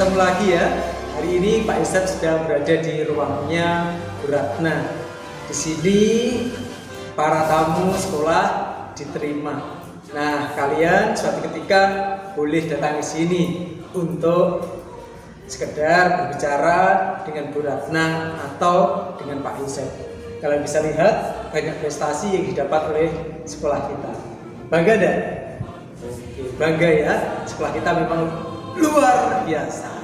bertemu lagi ya. Hari ini Pak Isep sedang berada di ruangnya Bu Ratna. Di sini para tamu sekolah diterima. Nah, kalian suatu ketika boleh datang ke sini untuk sekedar berbicara dengan Bu Ratna atau dengan Pak Isep. Kalian bisa lihat banyak prestasi yang didapat oleh sekolah kita. Bangga enggak? Oke, bangga ya. Sekolah kita memang luar biasa.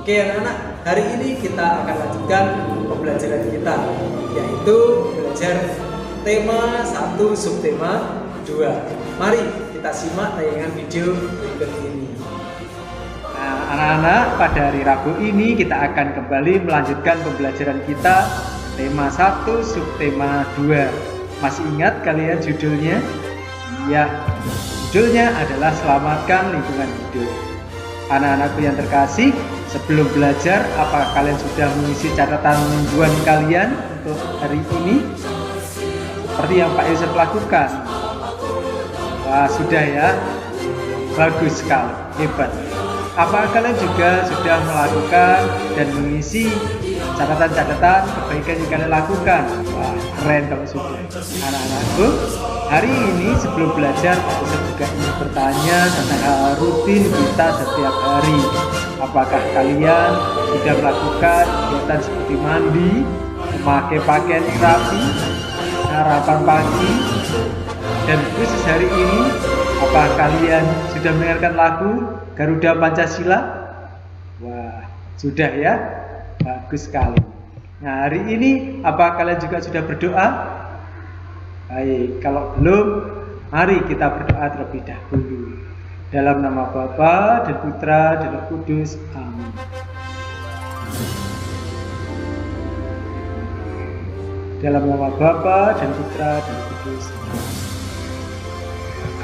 Oke anak-anak, hari ini kita akan lanjutkan pembelajaran kita, yaitu belajar tema 1 subtema 2. Mari kita simak tayangan video berikut ini. Nah, anak-anak, pada hari Rabu ini kita akan kembali melanjutkan pembelajaran kita tema 1 subtema 2. Masih ingat kalian judulnya? Ya, judulnya adalah Selamatkan Lingkungan Hidup. Anak-anakku yang terkasih, sebelum belajar, apakah kalian sudah mengisi catatan mingguan kalian untuk hari ini? Seperti yang Pak Yusuf lakukan. Wah, sudah ya. Bagus sekali, hebat. Apakah kalian juga sudah melakukan dan mengisi catatan-catatan kebaikan yang kalian lakukan? Wah, keren kalau sudah. Anak-anakku, hari ini sebelum belajar, saya juga ingin bertanya tentang hal rutin kita setiap hari. Apakah kalian sudah melakukan kegiatan seperti mandi, memakai pakaian rapi, sarapan pagi, dan khusus hari ini, apakah kalian sudah mendengarkan lagu Garuda Pancasila? Wah, sudah ya? Bagus sekali. Nah, hari ini apakah kalian juga sudah berdoa? Baik, kalau belum, mari kita berdoa terlebih dahulu. Dalam nama Bapa dan Putra dan Roh Kudus. Amin. Dalam nama Bapa dan Putra dan Roh Kudus.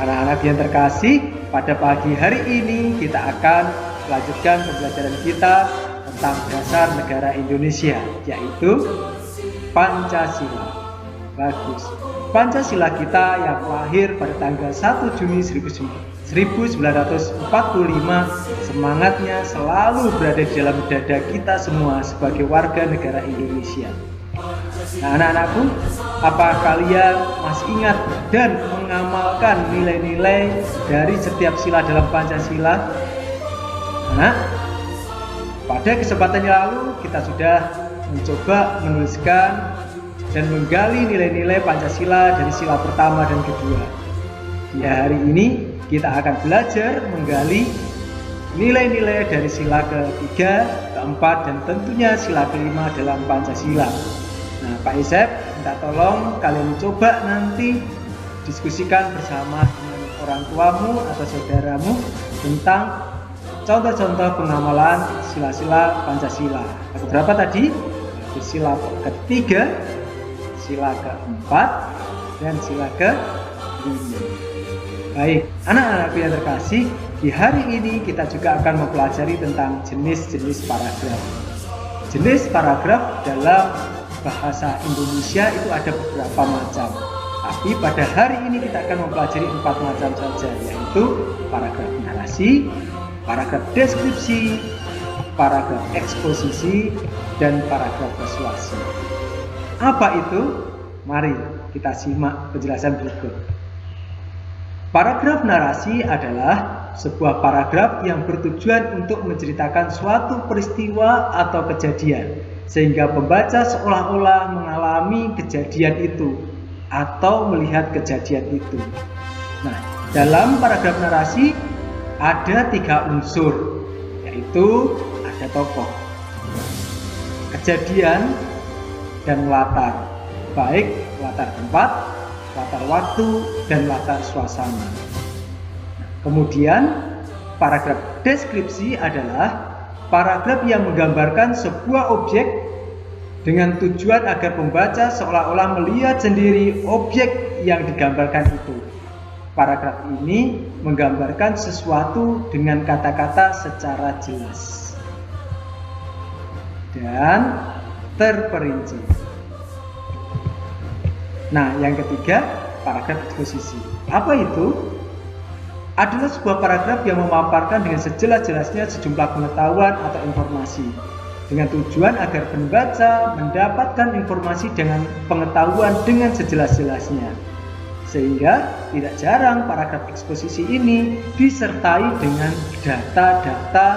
Anak-anak yang terkasih, pada pagi hari ini kita akan melanjutkan pembelajaran kita tentang dasar negara Indonesia, yaitu Pancasila. Bagus. Pancasila kita yang lahir pada tanggal 1 Juni 1945, semangatnya selalu berada di dalam dada kita semua sebagai warga negara Indonesia. Nah, anak-anakku, apakah kalian masih ingat dan mengamalkan nilai-nilai dari setiap sila dalam Pancasila? Nah, pada kesempatan yang lalu kita sudah mencoba menuliskan dan menggali nilai-nilai Pancasila dari sila pertama dan kedua. Di hari ini kita akan belajar menggali nilai-nilai dari sila ketiga, keempat, dan tentunya sila kelima dalam Pancasila. Nah, Pak Isep, minta tolong kalian coba nanti diskusikan bersama dengan orang tuamu atau saudaramu tentang contoh-contoh pengamalan sila-sila Pancasila. Ada berapa tadi? Sila ketiga, sila keempat, dan sila kelima. Baik, anak-anak yang terkasih, di hari ini kita juga akan mempelajari tentang jenis-jenis paragraf. Jenis paragraf dalam bahasa Indonesia itu ada beberapa macam. Tapi pada hari ini kita akan mempelajari 4 macam saja, yaitu paragraf narasi, paragraf deskripsi, paragraf eksposisi, dan paragraf persuasi. Apa itu? Mari kita simak penjelasan berikut. Paragraf narasi adalah sebuah paragraf yang bertujuan untuk menceritakan suatu peristiwa atau kejadian, sehingga pembaca seolah-olah mengalami kejadian itu atau melihat kejadian itu. Nah, dalam paragraf narasi ada 3 unsur, yaitu ada tokoh, kejadian, dan latar, baik latar tempat, latar waktu, dan latar suasana. Kemudian paragraf deskripsi adalah paragraf yang menggambarkan sebuah objek dengan tujuan agar pembaca seolah-olah melihat sendiri objek yang digambarkan itu. Paragraf ini menggambarkan sesuatu dengan kata-kata secara jelas dan terperinci. Nah, yang ketiga, paragraf eksposisi. Apa itu? adalah sebuah paragraf yang memaparkan dengan sejelas-jelasnya sejumlah pengetahuan atau informasi dengan tujuan agar pembaca mendapatkan informasi dengan pengetahuan dengan sejelas-jelasnya. Sehingga tidak jarang paragraf eksposisi ini disertai dengan data-data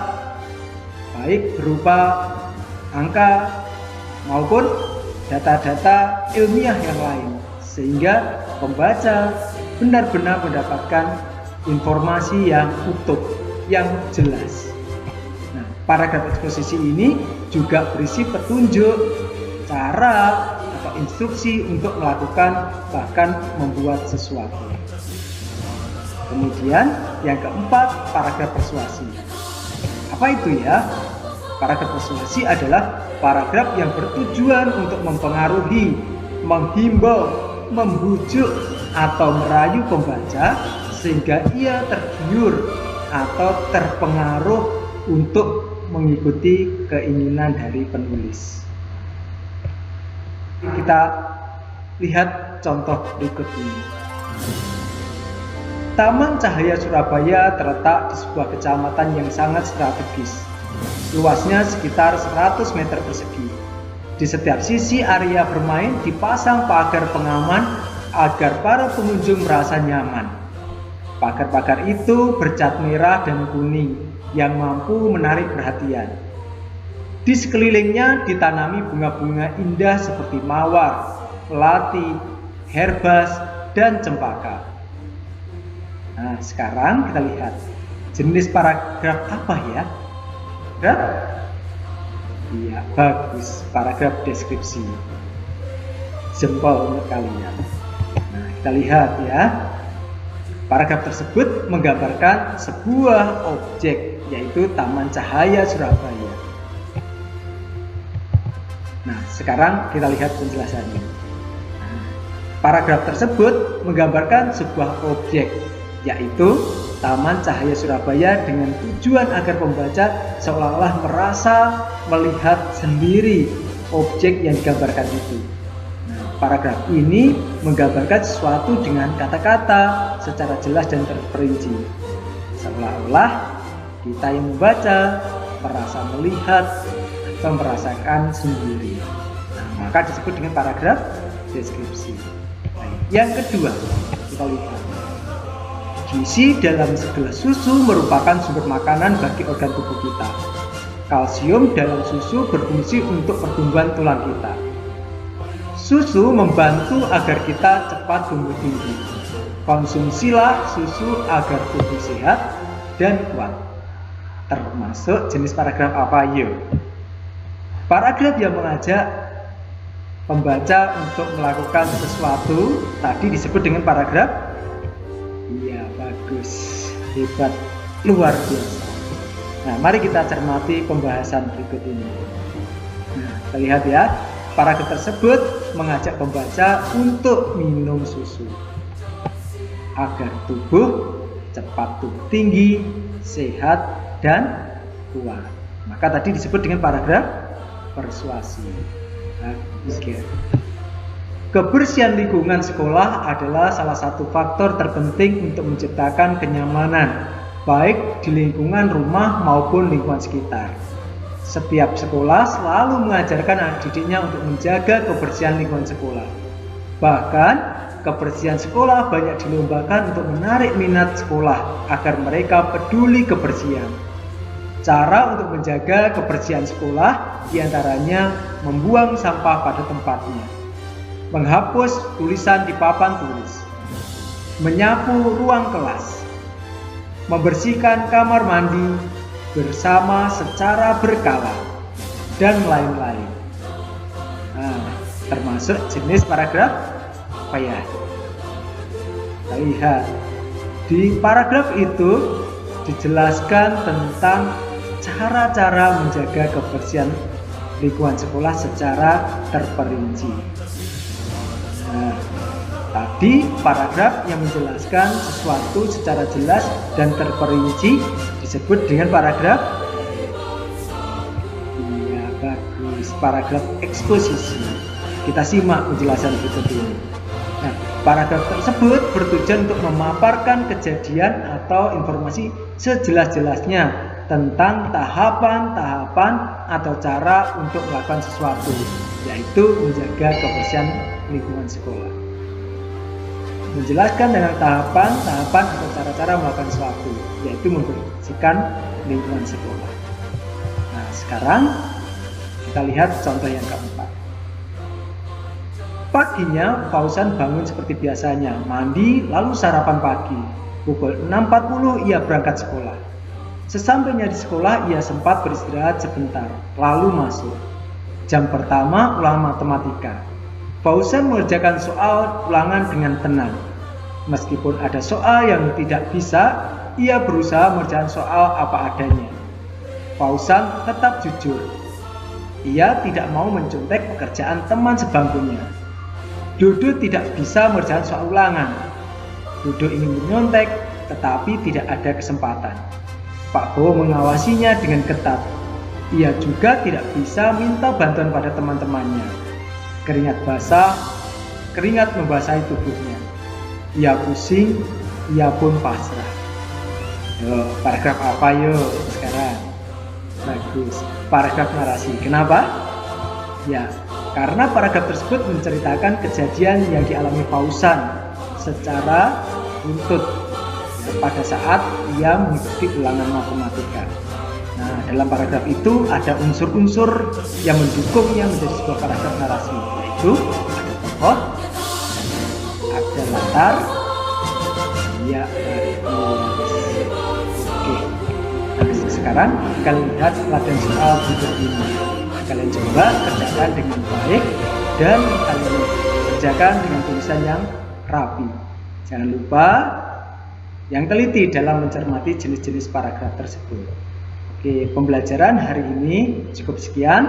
baik berupa angka maupun data-data ilmiah yang lain, sehingga pembaca benar-benar mendapatkan informasi yang utuh, yang jelas. Nah, paragraf eksposisi ini juga berisi petunjuk, cara, atau instruksi untuk melakukan bahkan membuat sesuatu. Kemudian yang keempat, paragraf persuasi. Apa itu ya? Paragraf persuasi adalah paragraf yang bertujuan untuk mempengaruhi, menghimbau, membujuk, atau merayu pembaca sehingga ia tergiur atau terpengaruh untuk mengikuti keinginan dari penulis. Kita lihat contoh berikut ini. Taman Cahaya Surabaya terletak di sebuah kecamatan yang sangat strategis. Luasnya sekitar 100 meter persegi. Di setiap sisi area bermain dipasang pagar pengaman agar para pengunjung merasa nyaman. Pagar-pagar itu bercat merah dan kuning yang mampu menarik perhatian. Di sekelilingnya ditanami bunga-bunga indah seperti mawar, melati, herbas, dan cempaka. Nah, sekarang kita lihat jenis paragraf apa ya? Iya, bagus. Paragraf deskripsi. Jempol untuk kalian. Nah, kita lihat ya. Paragraf tersebut menggambarkan sebuah objek, yaitu Taman Cahaya Surabaya. Nah, sekarang kita lihat penjelasannya. Nah, paragraf tersebut menggambarkan sebuah objek, yaitu Taman Cahaya Surabaya dengan tujuan agar pembaca seolah-olah merasa melihat sendiri objek yang digambarkan itu. Paragraf ini menggambarkan sesuatu dengan kata-kata secara jelas dan terperinci. Seolah-olah kita yang membaca merasa melihat atau merasakan sendiri. Nah, maka disebut dengan paragraf deskripsi. Yang kedua, kita lihat. Gizi dalam segelas susu merupakan sumber makanan bagi organ tubuh kita. Kalsium dalam susu berfungsi untuk pertumbuhan tulang kita. Susu membantu agar kita cepat tumbuh tinggi. Konsumsilah susu agar tubuh sehat dan kuat. Termasuk jenis paragraf apa yuk? Paragraf yang mengajak pembaca untuk melakukan sesuatu tadi disebut dengan paragraf. Iya, bagus, hebat, luar biasa. Nah, mari kita cermati pembahasan berikut ini. Nah, kita lihat ya. Paragraf tersebut mengajak pembaca untuk minum susu agar tubuh cepat tumbuh tinggi, sehat, dan kuat. Maka tadi disebut dengan paragraf persuasi. Kebersihan lingkungan sekolah adalah salah satu faktor terpenting untuk menciptakan kenyamanan, baik di lingkungan rumah maupun lingkungan sekitar. Setiap sekolah selalu mengajarkan anak didiknya untuk menjaga kebersihan lingkungan sekolah. Bahkan, kebersihan sekolah banyak dilombakan untuk menarik minat sekolah agar mereka peduli kebersihan. Cara untuk menjaga kebersihan sekolah diantaranya membuang sampah pada tempatnya, menghapus tulisan di papan tulis, menyapu ruang kelas, membersihkan kamar mandi bersama secara berkala, dan lain-lain. Nah, termasuk jenis paragraf apa ya? Kita lihat di paragraf itu dijelaskan tentang cara-cara menjaga kebersihan lingkungan sekolah secara terperinci. Nah, tadi paragraf yang menjelaskan sesuatu secara jelas dan terperinci disebut dengan paragraf. Iya, bagus, paragraf eksposisi. Kita simak penjelasan berikut ini. Nah, Paragraf tersebut bertujuan untuk memaparkan kejadian atau informasi sejelas-jelasnya tentang tahapan-tahapan atau cara untuk melakukan sesuatu, yaitu menjaga kebersihan lingkungan sekolah. Menjelaskan dengan tahapan-tahapan atau cara-cara melakukan sesuatu, yaitu membersihkan lingkungan sekolah. Nah, sekarang kita lihat contoh yang keempat. Paginya, Fauzan bangun seperti biasanya, mandi lalu sarapan pagi. Pukul 6.40 ia berangkat sekolah. Sesampainya di sekolah, ia sempat beristirahat sebentar, lalu masuk. Jam pertama ulangan matematika. Fauzan mengerjakan soal ulangan dengan tenang. Meskipun ada soal yang tidak bisa, ia berusaha mengerjakan soal apa adanya. Fauzan tetap jujur. Ia tidak mau mencontek pekerjaan teman sebangkunya. Dodo tidak bisa mengerjakan soal ulangan. Dodo ingin menyontek, tetapi tidak ada kesempatan. Pak Bowo mengawasinya dengan ketat. Ia juga tidak bisa minta bantuan pada teman-temannya. Keringat membasahi tubuhnya. Ia pusing, ia pun pasrah. Yo, paragraf apa yuk sekarang? Bagus, paragraf narasi. Kenapa? Ya, karena paragraf tersebut menceritakan kejadian yang dialami Fauzan secara runtut pada saat ia mengikuti ulangan matematika. Nah, dalam paragraf itu ada unsur-unsur yang mendukungnya menjadi sebuah paragraf narasi, yaitu ada tokoh, ada latar, ya Oke. Nah, sekarang kalian lihat latihan soal berikut ini. Kalian coba kerjakan dengan baik dan kalian kerjakan dengan tulisan yang rapi. Jangan lupa yang teliti dalam mencermati jenis-jenis paragraf tersebut. Oke, pembelajaran hari ini cukup sekian.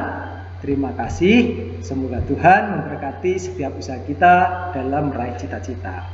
Terima kasih. Semoga Tuhan memberkati setiap usaha kita dalam meraih cita-cita.